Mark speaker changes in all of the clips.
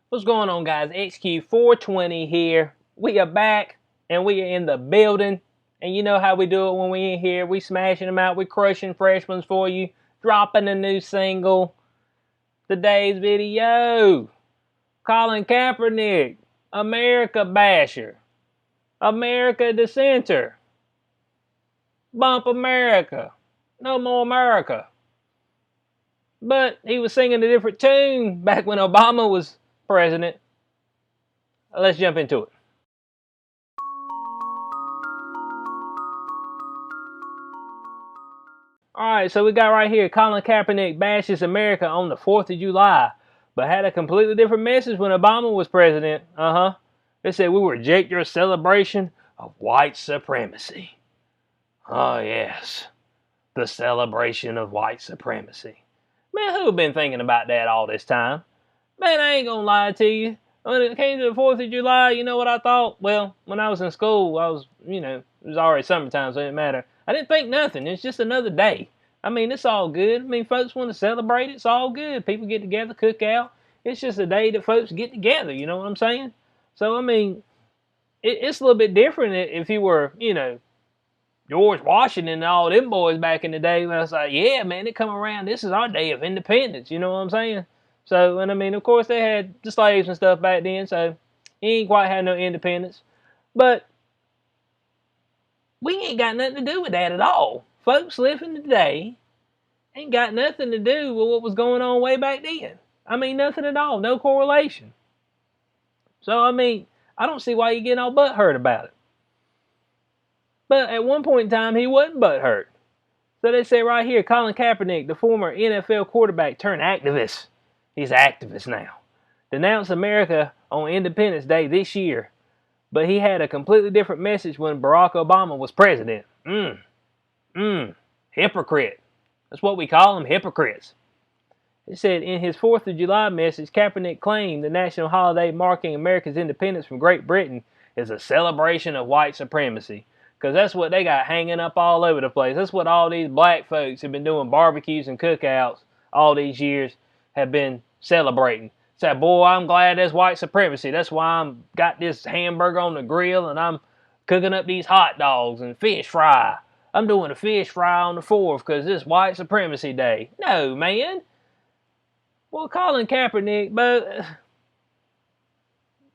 Speaker 1: What's going on, guys? XQ420 here. We are back and we are in the building. And you know how we do it when we in here. We smashing them out. We crushing fresh ones for you. Dropping a new single. Today's video. Colin Kaepernick. America basher. America dissenter. Bump America. No more America. But he was singing a different tune back when Obama was president. Let's jump into it. Alright, so we got right here, Colin Kaepernick bashes America on the 4th of July, but had a completely different message when Obama was president. They said, we reject your celebration of white supremacy. Oh yes, the celebration of white supremacy. Man, who been thinking about that all this time? Man, I ain't gonna lie to you. When it came to the 4th of July, you know what I thought? Well, when I was in school, it was already summertime, so it didn't matter. I didn't think nothing. It's just another day. I mean, it's all good. I mean, folks want to celebrate. It's all good. People get together, cook out. It's just a day that folks get together. You know what I'm saying? So, I mean, it's a little bit different if you were, George Washington and all them boys back in the day. I was like, yeah, man, they come around. This is our day of independence. You know what I'm saying? So, and I mean, of course, they had the slaves and stuff back then, so he ain't quite had no independence. But we ain't got nothing to do with that at all. Folks living today ain't got nothing to do with what was going on way back then. I mean, nothing at all. No correlation. So, I mean, I don't see why you're getting all butthurt about it. But at one point in time, he wasn't butthurt. So they say right here, Colin Kaepernick, the former NFL quarterback turned activist. He's an activist now. Denounced America on Independence Day this year. But he had a completely different message when Barack Obama was president. Hypocrite. That's what we call them, hypocrites. It said in his 4th of July message, Kaepernick claimed the national holiday marking America's independence from Great Britain is a celebration of white supremacy. Because that's what they got hanging up all over the place. That's what all these black folks have been doing, barbecues and cookouts all these years, have been celebrating. Say, boy, I'm glad that's white supremacy. That's why I'm got this hamburger on the grill and I'm cooking up these hot dogs and fish fry. I'm doing a fish fry on the 4th because it's white supremacy day. No, man. Well, Colin Kaepernick, but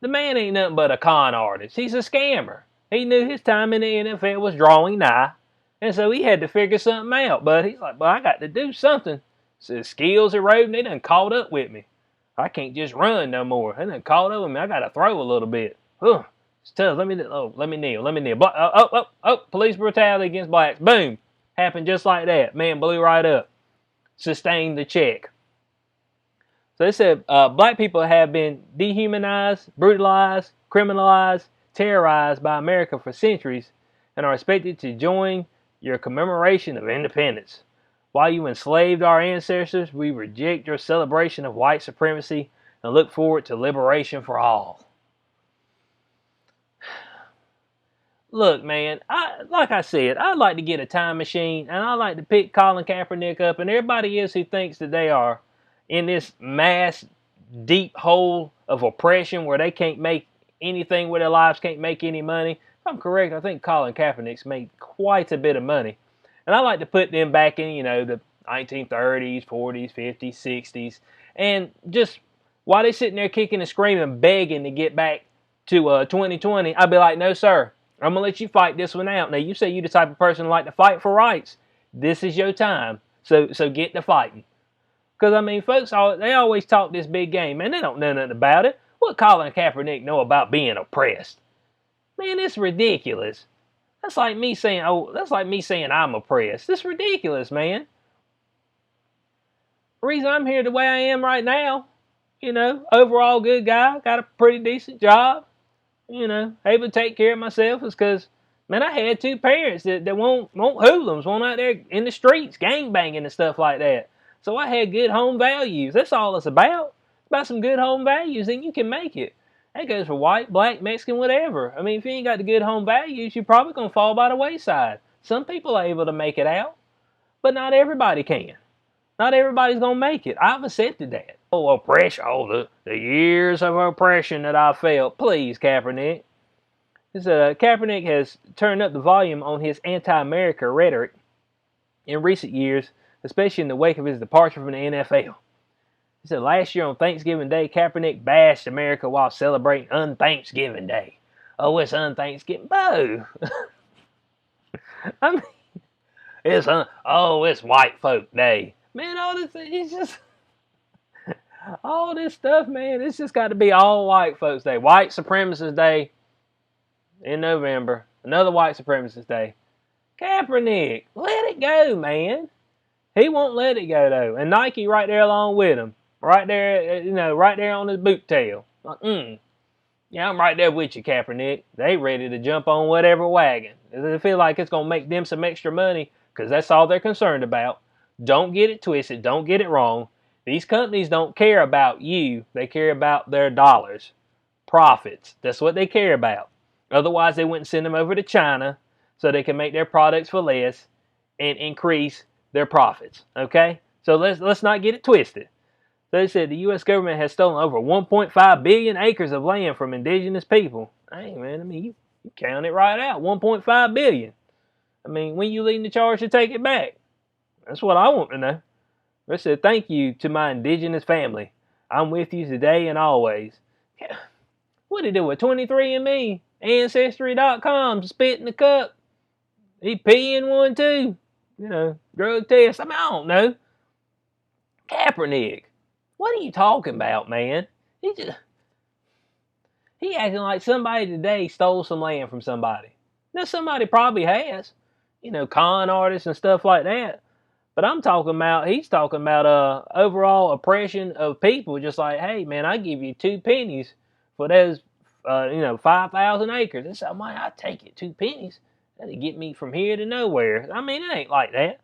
Speaker 1: the man ain't nothing but a con artist. He's a scammer. He knew his time in the NFL was drawing nigh, and so he had to figure something out. But he's like, well, I got to do something. So his skills eroding, they done caught up with me. I can't just run no more. They done caught up with me. I got to throw a little bit. It's tough. Let me kneel. Police brutality against blacks. Boom. Happened just like that. Man blew right up. Sustained the check. So they said black people have been dehumanized, brutalized, criminalized, terrorized by America for centuries and are expected to join your commemoration of independence. While you enslaved our ancestors, we reject your celebration of white supremacy and look forward to liberation for all. Look, man, like I said, I'd like to get a time machine and I'd like to pick Colin Kaepernick up and everybody else who thinks that they are in this mass deep hole of oppression where they can't make anything with their lives, can't make any money. If I'm correct, I think Colin Kaepernick's made quite a bit of money. And I like to put them back in, the 1930s, 40s, 50s, 60s. And just while they're sitting there kicking and screaming, begging to get back to 2020, I'd be like, no, sir. I'm going to let you fight this one out. Now, you say you're the type of person who like to fight for rights. This is your time. So get to fighting. Because, I mean, folks, they always talk this big game. Man, they don't know nothing about it. What Colin Kaepernick know about being oppressed? Man, it's ridiculous. That's like me saying I'm oppressed. It's ridiculous, man. The reason I'm here the way I am right now, overall good guy, got a pretty decent job, able to take care of myself is because, man, I had 2 parents that won't hoodlums, won't out there in the streets, gangbanging and stuff like that. So I had good home values. That's all it's about. It's about some good home values, and you can make it. That goes for white, black, Mexican, whatever. I mean, if you ain't got the good home values, you're probably going to fall by the wayside. Some people are able to make it out, but not everybody can. Not everybody's going to make it. I've accepted that. oppression, the years of oppression that I felt. Please, Kaepernick. Kaepernick has turned up the volume on his anti-America rhetoric in recent years, especially in the wake of his departure from the NFL. He said last year on Thanksgiving Day, Kaepernick bashed America while celebrating un-Thanksgiving Day. Oh, it's un-Thanksgiving. Boo! I mean, it's white folk day. Man, all this stuff, man, it's just got to be all white folks day. White supremacist day in November. Another white supremacist day. Kaepernick, let it go, man. He won't let it go, though. And Nike right there along with him. Right there, right there on his boot tail. Yeah, I'm right there with you, Kaepernick. They ready to jump on whatever wagon. They feel like it's going to make them some extra money because that's all they're concerned about. Don't get it twisted. Don't get it wrong. These companies don't care about you. They care about their dollars. Profits. That's what they care about. Otherwise, they wouldn't send them over to China so they can make their products for less and increase their profits. Okay? So let's not get it twisted. They said the U.S. government has stolen over 1.5 billion acres of land from indigenous people. Hey, man, I mean, you count it right out. 1.5 billion. I mean, when you leading the charge to take it back? That's what I want to know. They said, thank you to my indigenous family. I'm with you today and always. What did he do with 23andMe? Ancestry.com, spit in the cup. He pee in one too. Drug test. I mean, I don't know. Kaepernick. What are you talking about, man? He acting like somebody today stole some land from somebody. Now, somebody probably has. Con artists and stuff like that. But he's talking about overall oppression of people. Just like, hey, man, I give you 2 pennies for those, 5,000 acres. That's how much I take it, 2 pennies. That'll get me from here to nowhere. I mean, it ain't like that.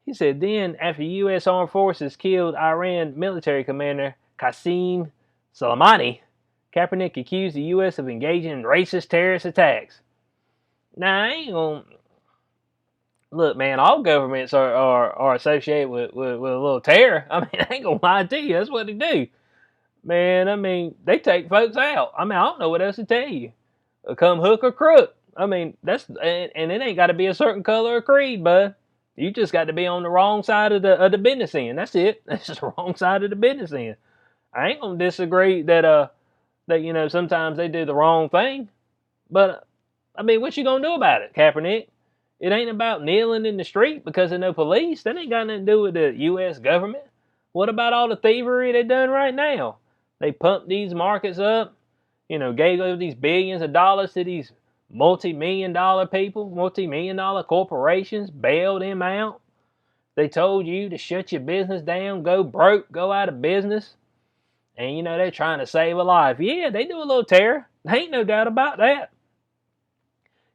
Speaker 1: He said, then, after U.S. Armed Forces killed Iran military commander Qasem Soleimani, Kaepernick accused the U.S. of engaging in racist terrorist attacks. Now, I ain't gonna... Look, man, all governments are associated with a little terror. I mean, I ain't gonna lie to you. That's what they do. Man, I mean, they take folks out. I mean, I don't know what else to tell you. Come hook or crook. I mean, and it ain't got to be a certain color or creed, bud. You just got to be on the wrong side of the business end. That's it. That's just the wrong side of the business end. I ain't gonna disagree that sometimes they do the wrong thing, but I mean, what you gonna do about it, Kaepernick? It ain't about kneeling in the street because of no police. That ain't got nothing to do with the U.S. government. What about all the thievery they done right now? They pumped these markets up, gave over these billions of dollars to these multi-million-dollar people, multi-million-dollar corporations, bailed them out. They told you to shut your business down, go broke, go out of business. And, they're trying to save a life. Yeah, they do a little terror. There ain't no doubt about that.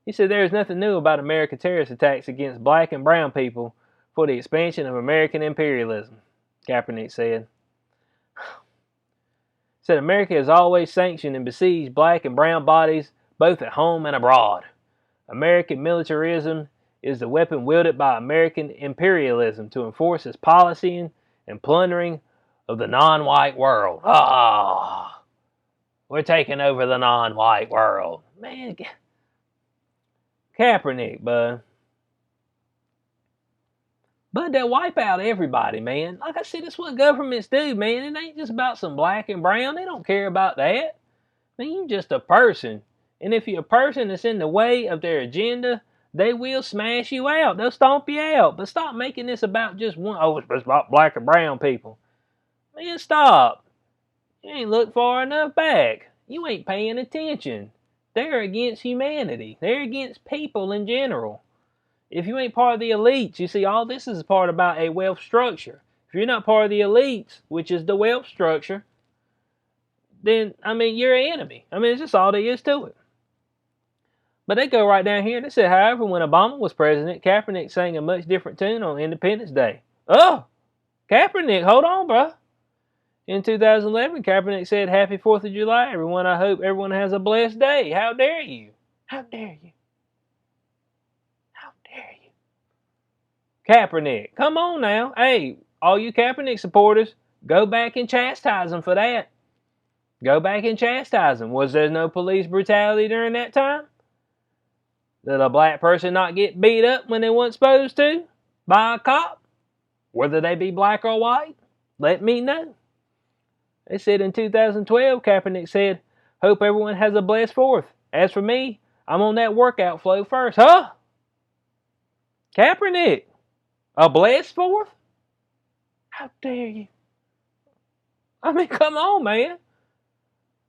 Speaker 1: He said there is nothing new about American terrorist attacks against black and brown people for the expansion of American imperialism, Kaepernick said. He said America has always sanctioned and besieged black and brown bodies both at home and abroad. American militarism is the weapon wielded by American imperialism to enforce its policy and plundering of the non-white world. We're taking over the non-white world. Man, Kaepernick, bud. But they'll wipe out everybody, man. Like I said, that's what governments do, man. It ain't just about some black and brown. They don't care about that. Man, you're just a person. And if you're a person that's in the way of their agenda, they will smash you out. They'll stomp you out. But stop making this about just one. Oh, it's about black and brown people. Man, stop. You ain't looked far enough back. You ain't paying attention. They're against humanity. They're against people in general. If you ain't part of the elites, you see, all this is part about a wealth structure. If you're not part of the elites, which is the wealth structure, then, I mean, you're an enemy. I mean, it's just all there is to it. But they go right down here. They said, however, when Obama was president, Kaepernick sang a much different tune on Independence Day. Oh, Kaepernick, hold on, bro. In 2011, Kaepernick said, Happy 4th of July, everyone. I hope everyone has a blessed day. How dare you? How dare you? How dare you? Kaepernick, come on now. Hey, all you Kaepernick supporters, Go back and chastise them for that. Go back and chastise them. Was there no police brutality during that time? Did a black person not get beat up when they weren't supposed to by a cop? Whether they be black or white? Let me know. They said in 2012, Kaepernick said, "Hope everyone has a blessed 4th. As for me, I'm on that workout flow first." Huh? Kaepernick, a blessed 4th? How dare you? I mean, come on, man.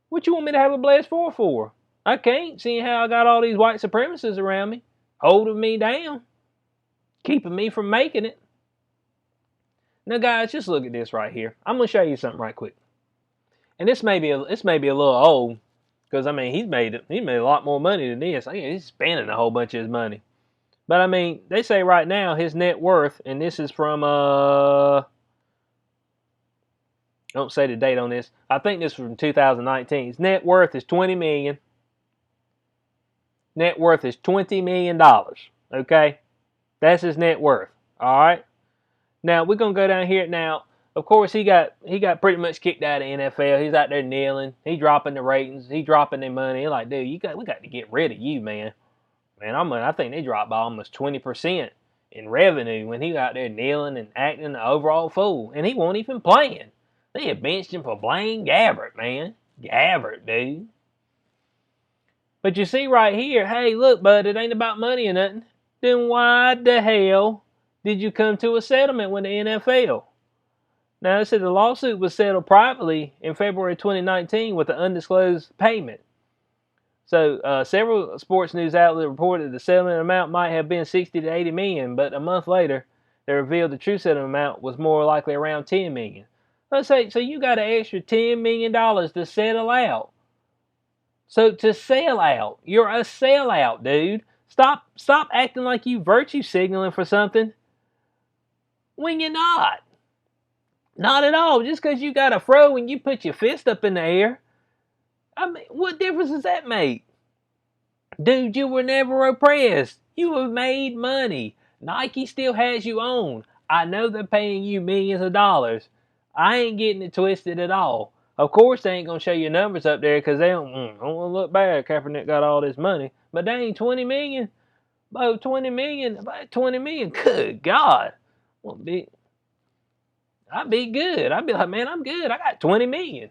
Speaker 1: What you want me to have a blessed 4th for? I can't, seeing how I got all these white supremacists around me, holding me down, keeping me from making it. Now, guys, just look at this right here. I'm going to show you something right quick. And this may be a little old, because, I mean, he made a lot more money than this. I mean, he's spending a whole bunch of his money. But, I mean, they say right now his net worth, and this is from, don't say the date on this. I think this is from 2019. His net worth is $20 million. Net worth is $20 million. Okay? That's his net worth. All right? Now, we're going to go down here. Now, of course, he got pretty much kicked out of the NFL. He's out there kneeling. He dropping the ratings. He dropping their money. He's like, dude, we got to get rid of you, man. Man, I think they dropped by almost 20% in revenue when he out there kneeling and acting the overall fool. And he wasn't even playing. They had benched him for Blaine Gabbert, man. Gabbert, dude. But you see right here, hey, look, bud, it ain't about money or nothing. Then why the hell did you come to a settlement with the NFL? Now, it said the lawsuit was settled privately in February 2019 with an undisclosed payment. So, several sports news outlets reported the settlement amount might have been 60 to 80 million, but a month later, they revealed the true settlement amount was more likely around 10 million. Let's say, so you got an extra $10 million to settle out. So to sell out, you're a sellout, dude. Stop acting like you virtue signaling for something when you're not. Not at all. Just because you got a fro and you put your fist up in the air, I mean, what difference does that make? Dude, you were never oppressed. You have made money. Nike still has you on. I know they're paying you millions of dollars. I ain't getting it twisted at all. Of course, they ain't going to show you numbers up there because they don't want to look bad. Kaepernick got all this money. But they ain't 20 million. About 20 million. About 20 million. Good God. I'd be good. I'd be like, man, I'm good. I got 20 million.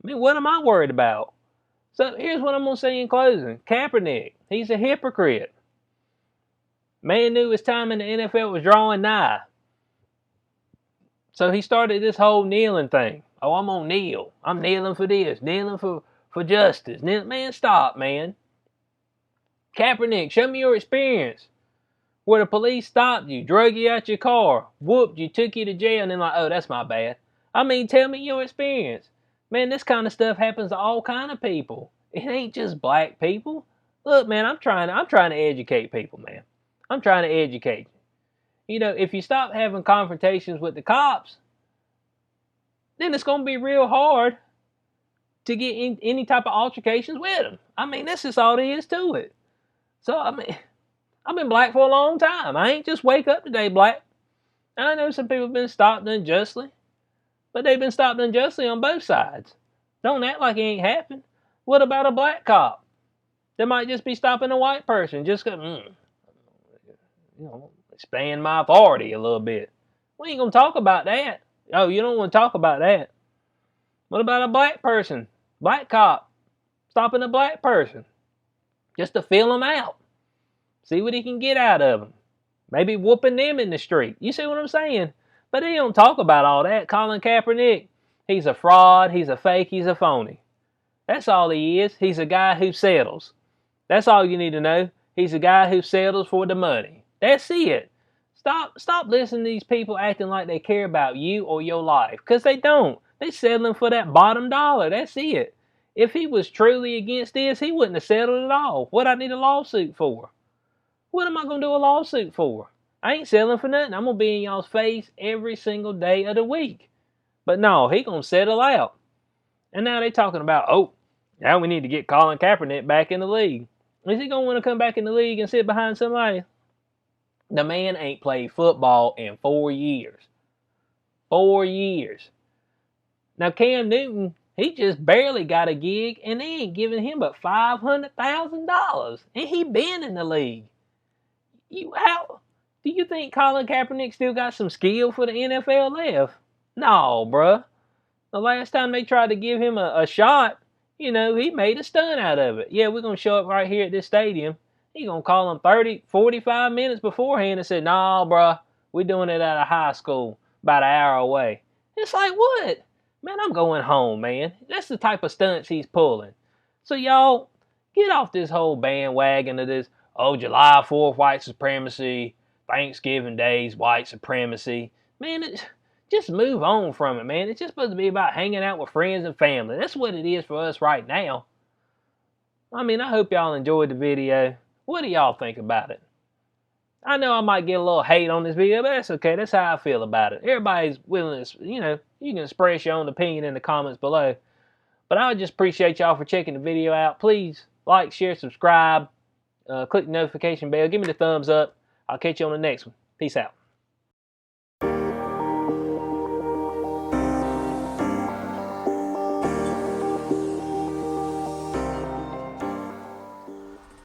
Speaker 1: I mean, what am I worried about? So here's what I'm going to say in closing. Kaepernick, he's a hypocrite. Man knew his time in the NFL was drawing nigh. So he started this whole kneeling thing. Oh, I'm going to kneel. I'm kneeling for this. Kneeling for justice. Man, stop, man. Kaepernick, show me your experience. Where the police stopped you, drug you out your car, whooped you, took you to jail, and then like, oh, that's my bad. I mean, tell me your experience. Man, this kind of stuff happens to all kind of people. It ain't just black people. Look, man, I'm trying to educate people, man. I'm trying to educate you. You know, if you stop having confrontations with the cops, then it's going to be real hard to get in any type of altercations with them. I mean, this is all there is to it. So, I mean, I've been black for a long time. I ain't just wake up today black. I know some people have been stopped unjustly, but they've been stopped unjustly on both sides. Don't act like it ain't happened. What about a black cop? They might just be stopping a white person just because, expand my authority a little bit. We ain't going to talk about that. Oh, you don't want to talk about that. What about a black person? Black cop stopping a black person just to fill them out. See what he can get out of them. Maybe whooping them in the street. You see what I'm saying? But they don't talk about all that. Colin Kaepernick, he's a fraud, he's a fake, he's a phony. That's all he is. He's a guy who settles. That's all you need to know. He's a guy who settles for the money. That's it. Stop listening to these people acting like they care about you or your life. Because they don't. They're settling for that bottom dollar. That's it. If he was truly against this, he wouldn't have settled at all. What I need a lawsuit for? What am I going to do a lawsuit for? I ain't settling for nothing. I'm going to be in y'all's face every single day of the week. But no, he going to settle out. And now they talking about, oh, now we need to get Colin Kaepernick back in the league. Is he going to want to come back in the league and sit behind somebody? The man ain't played football in 4 years. 4 years. Now Cam Newton, he just barely got a gig, and they ain't giving him but $500,000, and he been in the league. How do you think Colin Kaepernick still got some skill for the NFL left? No, bruh. The last time they tried to give him a shot, he made a stunt out of it. Yeah, we're going to show up right here at this stadium. He going to call him 30, 45 minutes beforehand and say, nah, bruh, we're doing it at a high school about an hour away. It's like, what? Man, I'm going home, man. That's the type of stunts he's pulling. So y'all, get off this whole bandwagon of this, July 4th white supremacy, Thanksgiving Day's white supremacy. Man, just move on from it, man. It's just supposed to be about hanging out with friends and family. That's what it is for us right now. I mean, I hope y'all enjoyed the video. What do y'all think about it? I know I might get a little hate on this video, but that's okay. That's how I feel about it. Everybody's willing to, you can express your own opinion in the comments below. But I would just appreciate y'all for checking the video out. Please like, share, subscribe, click the notification bell. Give me the thumbs up. I'll catch you on the next one. Peace out.